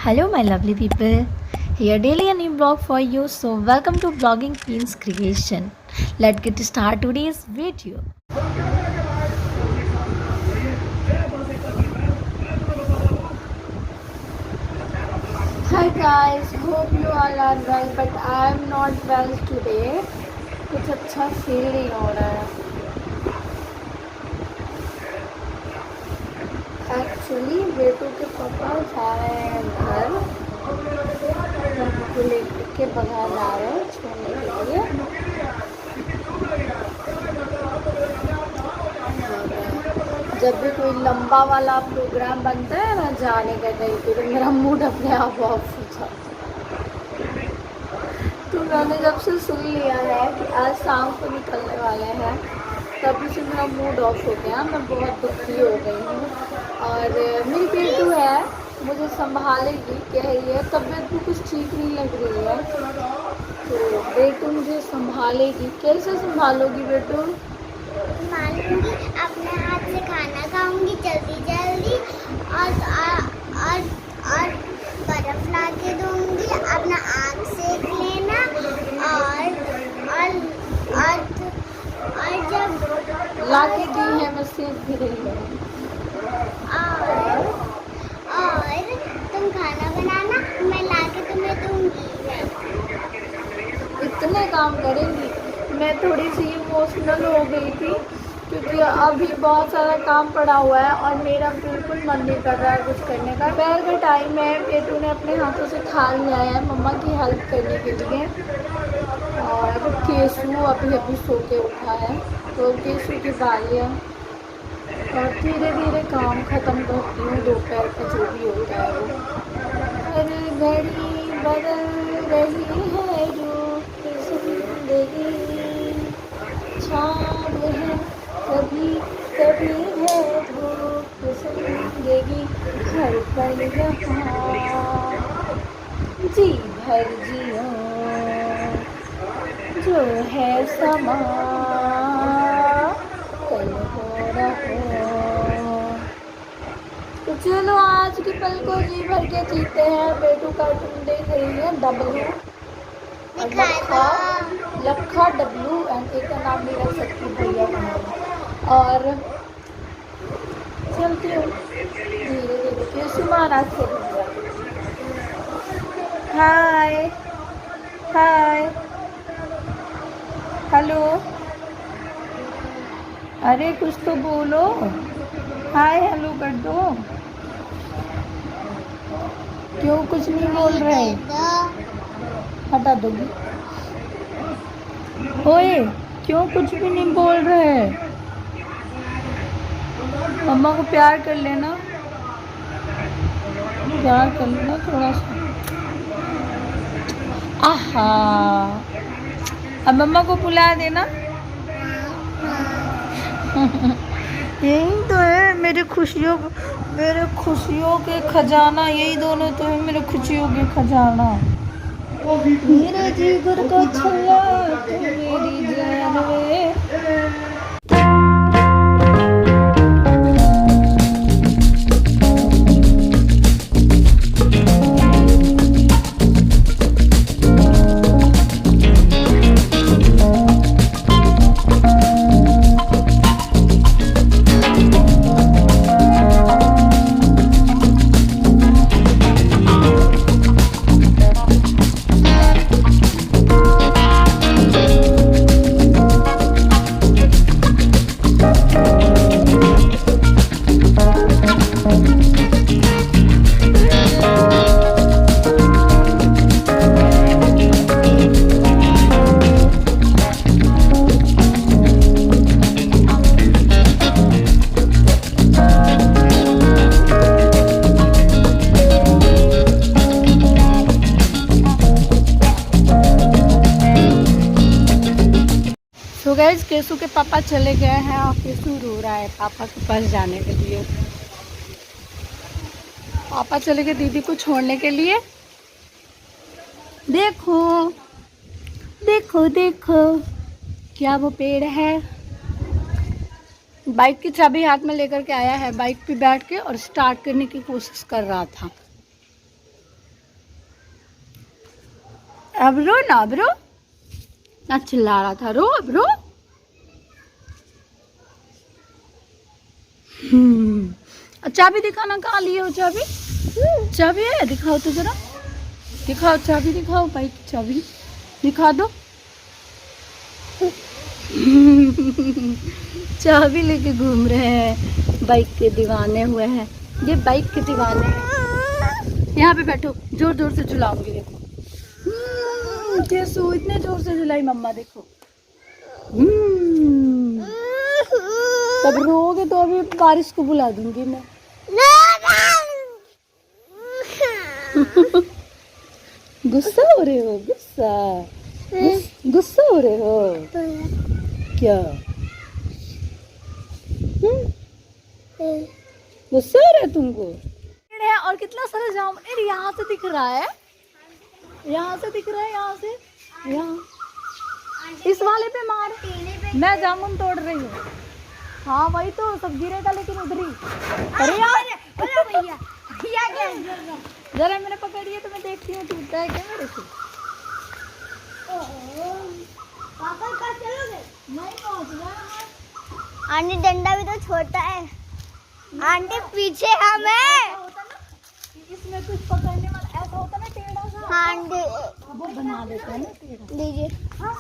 Hello, my lovely people. Here daily a new vlog for you. So welcome to Vlogging Queen's Creation. Let's get to start today's video. Hi guys, hope you all are well, but I am not well today. कुछ अच्छा feel नहीं हो रहा है. Actually बेटू के पापा जा रहे हैं घर, को लेकर के बाहर जा रहे हैं छोड़ने के लिए. जब भी कोई लंबा वाला प्रोग्राम बनता है ना जाने का कहीं पे, तो मेरा मूड अपने आप ऑफ हो जाता है. तो मैंने जब से सुन लिया है कि आज शाम को निकलने वाले हैं, तभी से मेरा मूड ऑफ हो गया. मैं बहुत दुखी हो गई हूँ. और मेरी बेटू है, मुझे संभालेगी, कह रही है तबीयत भी कुछ ठीक नहीं लग रही है, तो बेटू मुझे संभालेगी. कैसे संभालोगी बेटू? संभालूंगी, अपने हाथ से खाना खाऊंगी जल्दी जल्दी, और बर्फ ला के दूंगी, अपना आँख सेक लेना, और जब ला के दी है, मैं सेक भी रही हूँ. और तुम खाना बनाना, मैं ला के तुम्हें दूंगी. इतने काम करेंगी. मैं थोड़ी सी इमोशनल हो गई थी क्योंकि अभी बहुत सारा काम पड़ा हुआ है और मेरा बिल्कुल मन नहीं कर रहा है कुछ करने का. दोपहर का टाइम है, बेटू ने अपने हाथों से खा लिया है मम्मा की हेल्प करने के लिए. और केसू अभी सो के उठा है, तो केसू की बालियाँ, और धीरे धीरे काम ख़त्म करती हूँ दोपहर का जो भी होता है वो. अरे घड़ी बदल रही है रूप जिंदगी, छाँव है कभी कभी है धूप जिंदगी, हर पल यहाँ जी भर जियो जो है समा कल हो रहा. तो चलो आज के पल को जी भर के जीते हैं. बेटू कार्टून देख रही है डब्लू, लखा डब्लू, एंड एक का नाम नहीं रख सकती भैया का नाम. और चलती हूँ धीरे धीरे के सुमाराज से. हाय हाय हेलो, अरे कुछ तो बोलो. हाय हेलो कर दो. क्यों कुछ नहीं बोल रहे? हटा दोगी? ओए क्यों कुछ भी नहीं बोल रहे? मम्मा को प्यार कर लेना, प्यार कर लेना थोड़ा सा. आहा, अब मम्मा को बुला देना. यही तो है मेरे खुशियों के खजाना, यही दोनों तो है मेरे खुशियों के खजाना. मेरे जिगर का छल्ला तू मेरी जान में. तो गाइस केसू के पापा चले गए हैं और केसू रो रहा है पापा के पास जाने के लिए. पापा चले गए दीदी को छोड़ने के लिए. देखो देखो देखो क्या वो पेड़ है. बाइक की चाबी हाथ में लेकर के आया है, बाइक पे बैठ के और स्टार्ट करने की कोशिश कर रहा था। अब रो ना, अब रो ना, चिल्ला रहा था, रो अब रो। चाबी दिखाना, कहाँ लिए हो चाबी? चाबी है, दिखाओ तो जरा, दिखाओ चाबी, दिखाओ बाइक की चाबी दिखा दो। चाबी लेके घूम रहे हैं, बाइक के दीवाने हुए हैं, ये बाइक के दीवाने हैं। यहाँ पे बैठो, जोर जोर से झुलाऊंगी, देखो कैसो इतने जोर से झुलाई मम्मा, देखो। तब रोगे तो अभी बारिश को बुला दूंगी मैं। गुस्सा हो रहे हो? गुस्सा हो रहे हो क्या? गुस्सा हो रहा है तुमको? और कितना सारा जाम, अरे यहाँ से दिख रहा है, यहाँ से दिख रहा है, यहाँ से, यहाँ इस वाले पे मार। मैं जामुन तोड़ रही हूँ। हाँ वही तो, सब गिरेगा लेकिन उधर ही। अरे यार जरा मैंने पकड़ी है तो मैं देखती हूँ टूटता है क्या मेरे से। नहीं पहुँच रहा। आंटी डंडा भी तो छोटा है, आंटी पीछे हम है। इसमें कुछ पकड़ने वाला ऐसा होता ना टेढ़ा सा। हाँ आंटी वो बना देते हैं ना टेढ़ा। लीजिए। हाँ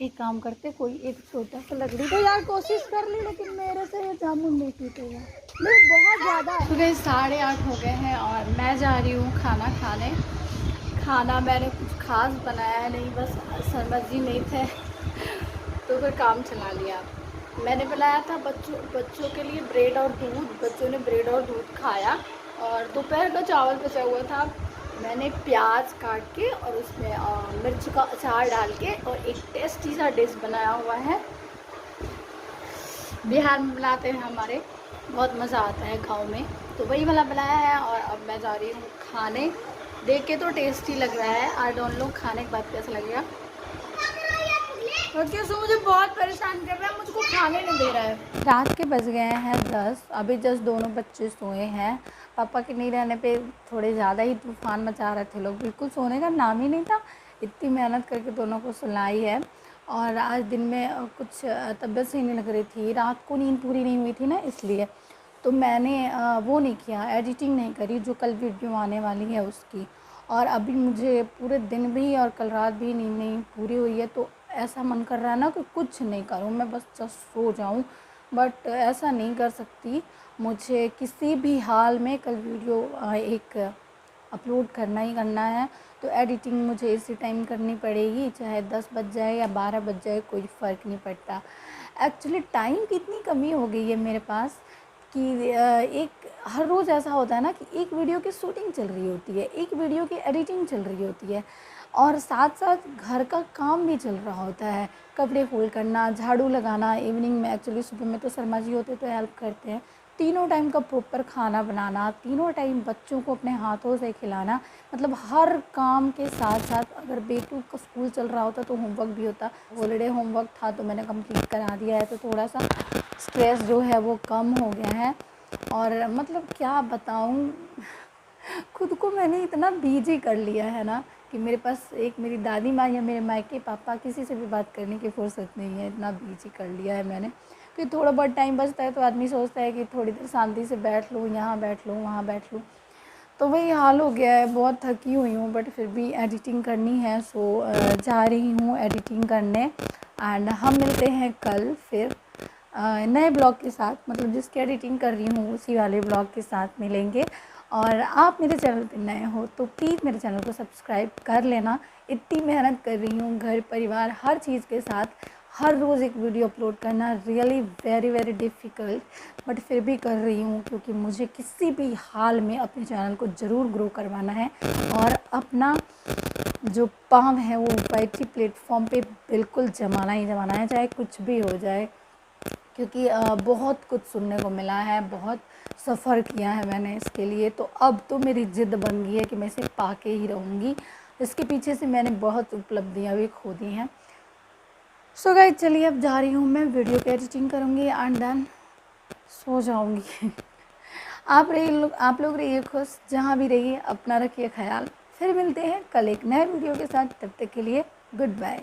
एक काम करते, कोई एक छोटा सा लकड़ी तो यार कोशिश कर ली, लेकिन मेरे से ये जामुन नहीं टूटेगा, नहीं बहुत ज़्यादा। सुबह 8:30 हो गए हैं और मैं जा रही हूँ खाना खाने। खाना मैंने कुछ खास बनाया है नहीं, बस समझ ही नहीं थे तो फिर काम चला लिया। मैंने बनाया था बच्चों के लिए ब्रेड और दूध, बच्चों ने ब्रेड और दूध खाया। और दोपहर का चावल बचा हुआ था, मैंने प्याज काट के और उसमें मिर्च का अचार डाल के और एक टेस्टी सा डिश बनाया हुआ है। बिहार में बनाते हैं हमारे, बहुत मज़ा आता है गांव में, तो वही वाला बनाया है। और अब मैं जा रही हूँ खाने। देख के तो टेस्टी लग रहा है, आई डोंट नो खाने के बाद कैसा लगेगा। और कैसे मुझे बहुत परेशान कर रहा है, मुझको खाने नहीं दे रहा है। रात के बज गए हैं 10, अभी जस्ट दोनों बच्चे सोए हैं। पापा के नहीं रहने पे थोड़े ज़्यादा ही तूफान मचा रहे थे लोग, बिल्कुल सोने का नाम ही नहीं था। इतनी मेहनत करके दोनों को सुलाई है। और आज दिन में कुछ तबीयत सही नहीं लग रही थी, रात को नींद पूरी नहीं हुई थी ना, इसलिए तो मैंने वो नहीं किया, एडिटिंग नहीं करी जो कल वीडियो आने वाली है उसकी। और अभी मुझे पूरे दिन भी और कल रात भी नींद नहीं पूरी हुई है, तो ऐसा मन कर रहा है ना कि कुछ नहीं करूँ, मैं बस जस्ट सो जाऊँ, बट ऐसा नहीं कर सकती। मुझे किसी भी हाल में कल वीडियो एक अपलोड करना ही करना है, तो एडिटिंग मुझे इसी टाइम करनी पड़ेगी, चाहे 10 बज जाए या 12 बज जाए, कोई फ़र्क नहीं पड़ता। एक्चुअली टाइम की इतनी कमी हो गई है मेरे पास कि एक हर रोज़ ऐसा होता है ना कि एक वीडियो की शूटिंग चल रही होती है, एक वीडियो की एडिटिंग चल रही होती है, और साथ साथ घर का काम भी चल रहा होता है, कपड़े फोल्ड करना, झाड़ू लगाना। इवनिंग में एक्चुअली सुबह में तो शर्मा जी होते तो हेल्प करते हैं, तीनों टाइम का प्रॉपर खाना बनाना, तीनों टाइम बच्चों को अपने हाथों से खिलाना, मतलब हर काम के साथ साथ अगर बेटू का स्कूल चल रहा होता तो होमवर्क भी होता। हॉलीडे होमवर्क था तो मैंने कंप्लीट करा दिया है, तो थोड़ा सा स्ट्रेस जो है वो कम हो गया है। और मतलब क्या बताऊँ, खुद को मैंने इतना बिजी कर लिया है ना कि मेरे पास एक मेरी दादी माँ या मेरे मायके पापा किसी से भी बात करने की फुर्सत नहीं है, इतना बिजी कर लिया है मैंने। फिर थोड़ा बहुत टाइम बचता है तो आदमी सोचता है कि थोड़ी देर शांति से बैठ लूँ, यहाँ बैठ लूँ, वहाँ बैठ लूँ, तो वही हाल हो गया है। बहुत थकी हुई हूँ, बट फिर भी एडिटिंग करनी है, सो जा रही हूँ एडिटिंग करने। एंड हम मिलते हैं कल फिर नए ब्लॉग के साथ, मतलब जिसकी एडिटिंग कर रही हूँ उसी वाले ब्लॉग के साथ मिलेंगे। और आप मेरे चैनल पर नए हो तो प्लीज़ मेरे चैनल को सब्सक्राइब कर लेना। इतनी मेहनत कर रही हूँ घर परिवार हर चीज़ के साथ, हर रोज़ एक वीडियो अपलोड करना रियली वेरी डिफ़िकल्ट, बट फिर भी कर रही हूँ क्योंकि मुझे किसी भी हाल में अपने चैनल को ज़रूर ग्रो करवाना है और अपना जो पाँव है वो वाईटी प्लेटफॉर्म पे बिल्कुल जमाना ही जमाना है, चाहे कुछ भी हो जाए। क्योंकि बहुत कुछ सुनने को मिला है, बहुत सफ़र किया है मैंने इसके लिए, तो अब तो मेरी ज़िद बन गई है कि मैं इसे पाके ही रहूँगी। इसके पीछे से मैंने बहुत उपलब्धियाँ भी खो दी हैं। सो गाइस चलिए अब जा रही हूँ मैं, वीडियो की एडिटिंग करूँगी एंड देन सो जाऊँगी। आप लोग रहिए खुश, जहाँ भी रहिए अपना रखिए ख्याल। फिर मिलते हैं कल एक नए वीडियो के साथ, तब तक के लिए गुड बाय।